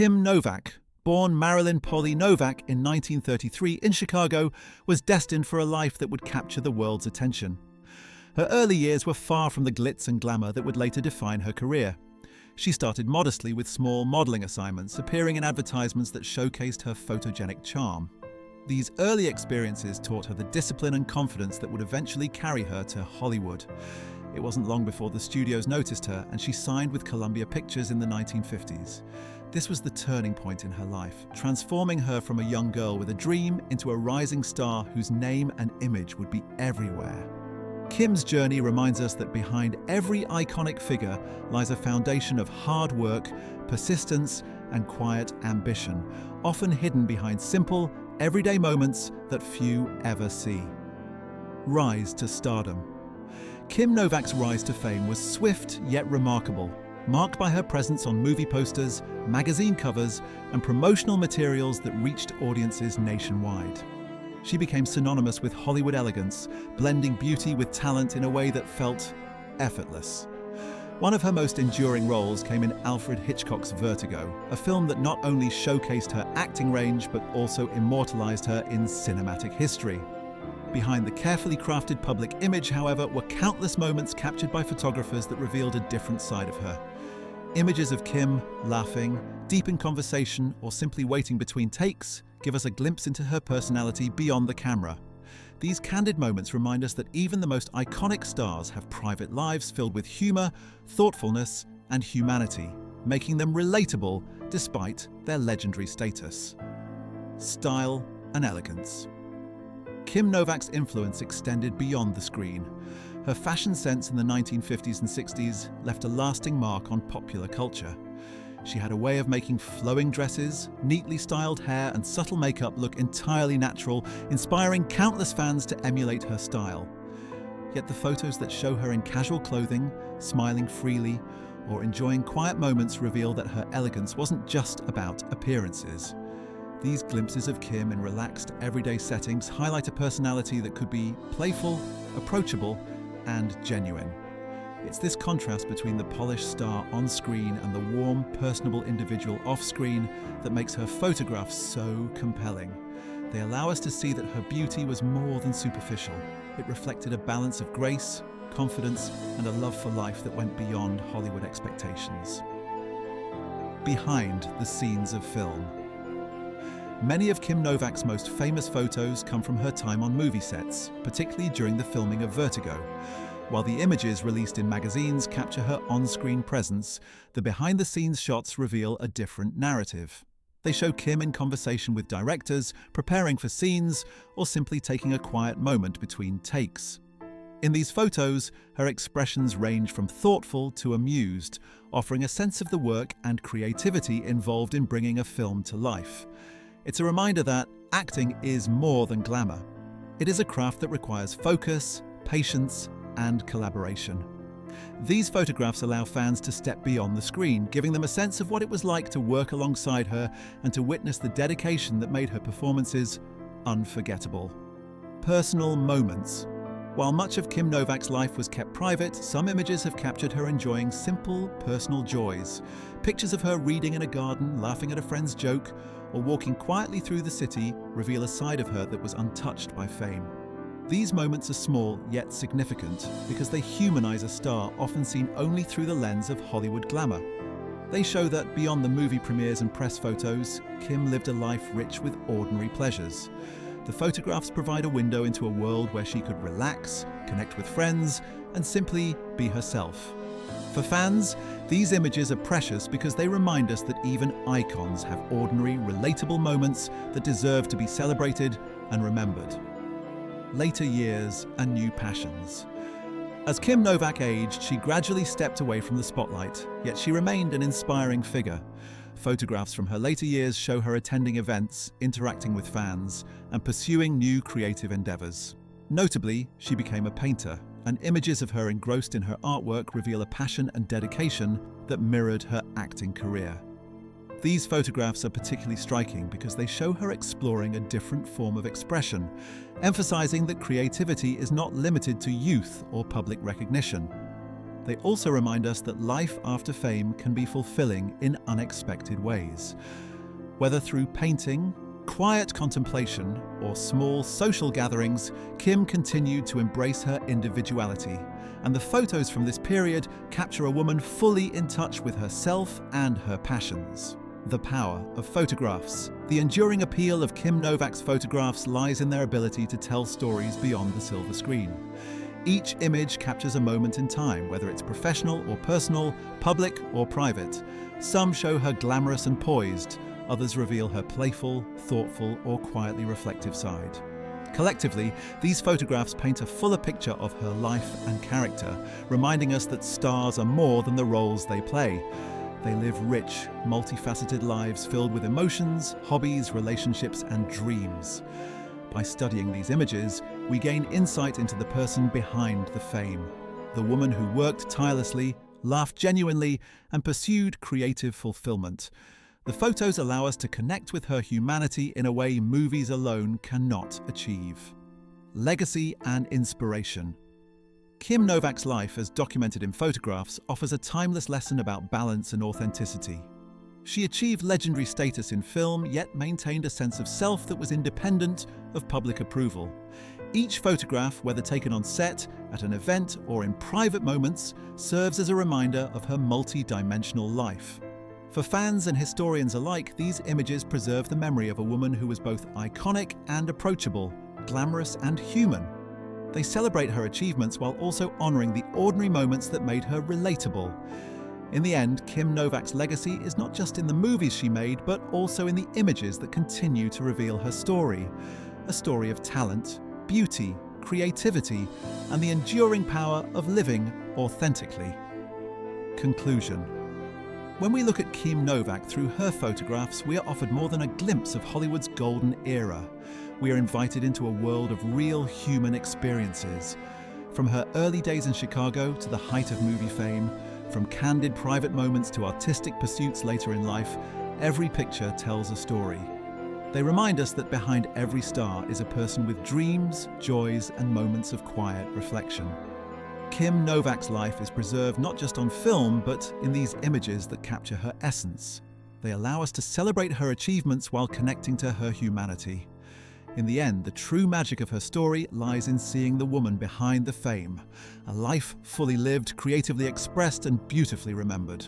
Kim Novak, born Marilyn Polly Novak in 1933 in Chicago, was destined for a life that would capture the world's attention. Her early years were far from the glitz and glamour that would later define her career. She started modestly with small modeling assignments, appearing in advertisements that showcased her photogenic charm. These early experiences taught her the discipline and confidence that would eventually carry her to Hollywood. It wasn't long before the studios noticed her, and she signed with Columbia Pictures in the 1950s. This was the turning point in her life, transforming her from a young girl with a dream into a rising star whose name and image would be everywhere. Kim's journey reminds us that behind every iconic figure lies a foundation of hard work, persistence, and quiet ambition, often hidden behind simple, everyday moments that few ever see. Rise to stardom. Kim Novak's rise to fame was swift yet remarkable, marked by her presence on movie posters, magazine covers, and promotional materials that reached audiences nationwide. She became synonymous with Hollywood elegance, blending beauty with talent in a way that felt effortless. One of her most enduring roles came in Alfred Hitchcock's Vertigo, a film that not only showcased her acting range but also immortalized her in cinematic history. Behind the carefully crafted public image, however, were countless moments captured by photographers that revealed a different side of her. Images of Kim laughing, deep in conversation, or simply waiting between takes give us a glimpse into her personality beyond the camera. These candid moments remind us that even the most iconic stars have private lives filled with humor, thoughtfulness, and humanity, making them relatable despite their legendary status. Style and elegance. Kim Novak's influence extended beyond the screen. Her fashion sense in the 1950s and 60s left a lasting mark on popular culture. She had a way of making flowing dresses, neatly styled hair, and subtle makeup look entirely natural, inspiring countless fans to emulate her style. Yet the photos that show her in casual clothing, smiling freely, or enjoying quiet moments reveal that her elegance wasn't just about appearances. These glimpses of Kim in relaxed, everyday settings highlight a personality that could be playful, approachable, and genuine. It's this contrast between the polished star on screen and the warm, personable individual off-screen that makes her photographs so compelling. They allow us to see that her beauty was more than superficial. It reflected a balance of grace, confidence, and a love for life that went beyond Hollywood expectations. Behind the scenes of film. Many of Kim Novak's most famous photos come from her time on movie sets, particularly during the filming of Vertigo. While the images released in magazines capture her on-screen presence, the behind-the-scenes shots reveal a different narrative. They show Kim in conversation with directors, preparing for scenes, or simply taking a quiet moment between takes. In these photos, her expressions range from thoughtful to amused, offering a sense of the work and creativity involved in bringing a film to life. It's a reminder that acting is more than glamour. It is a craft that requires focus, patience, and collaboration. These photographs allow fans to step beyond the screen, giving them a sense of what it was like to work alongside her and to witness the dedication that made her performances unforgettable. Personal moments. While much of Kim Novak's life was kept private, some images have captured her enjoying simple, personal joys. Pictures of her reading in a garden, laughing at a friend's joke, or walking quietly through the city reveal a side of her that was untouched by fame. These moments are small yet significant because they humanize a star often seen only through the lens of Hollywood glamour. They show that beyond the movie premieres and press photos, Kim lived a life rich with ordinary pleasures. The photographs provide a window into a world where she could relax, connect with friends, and simply be herself. For fans, these images are precious because they remind us that even icons have ordinary, relatable moments that deserve to be celebrated and remembered. Later years and new passions. As Kim Novak aged, she gradually stepped away from the spotlight, yet she remained an inspiring figure. Photographs from her later years show her attending events, interacting with fans, and pursuing new creative endeavors. Notably, she became a painter, and images of her engrossed in her artwork reveal a passion and dedication that mirrored her acting career. These photographs are particularly striking because they show her exploring a different form of expression, emphasizing that creativity is not limited to youth or public recognition. They also remind us that life after fame can be fulfilling in unexpected ways. Whether through painting, quiet contemplation, or small social gatherings, Kim continued to embrace her individuality. And the photos from this period capture a woman fully in touch with herself and her passions. The power of photographs. The enduring appeal of Kim Novak's photographs lies in their ability to tell stories beyond the silver screen. Each image captures a moment in time, whether it's professional or personal, public or private. Some show her glamorous and poised, others reveal her playful, thoughtful, or quietly reflective side. Collectively, these photographs paint a fuller picture of her life and character, reminding us that stars are more than the roles they play. They live rich, multifaceted lives filled with emotions, hobbies, relationships, and dreams. By studying these images, we gain insight into the person behind the fame, the woman who worked tirelessly, laughed genuinely, and pursued creative fulfillment. The photos allow us to connect with her humanity in a way movies alone cannot achieve. Legacy and inspiration. Kim Novak's life, as documented in photographs, offers a timeless lesson about balance and authenticity. She achieved legendary status in film, yet maintained a sense of self that was independent of public approval. Each photograph, whether taken on set, at an event, or in private moments, serves as a reminder of her multi-dimensional life. For fans and historians alike, these images preserve the memory of a woman who was both iconic and approachable, glamorous and human. They celebrate her achievements while also honoring the ordinary moments that made her relatable. In the end, Kim Novak's legacy is not just in the movies she made, but also in the images that continue to reveal her story. A story of talent, beauty, creativity, and the enduring power of living authentically. Conclusion. When we look at Kim Novak through her photographs, we are offered more than a glimpse of Hollywood's golden era. We are invited into a world of real human experiences. From her early days in Chicago to the height of movie fame, from candid private moments to artistic pursuits later in life, every picture tells a story. They remind us that behind every star is a person with dreams, joys, and moments of quiet reflection. Kim Novak's life is preserved not just on film, but in these images that capture her essence. They allow us to celebrate her achievements while connecting to her humanity. In the end, the true magic of her story lies in seeing the woman behind the fame, a life fully lived, creatively expressed, and beautifully remembered.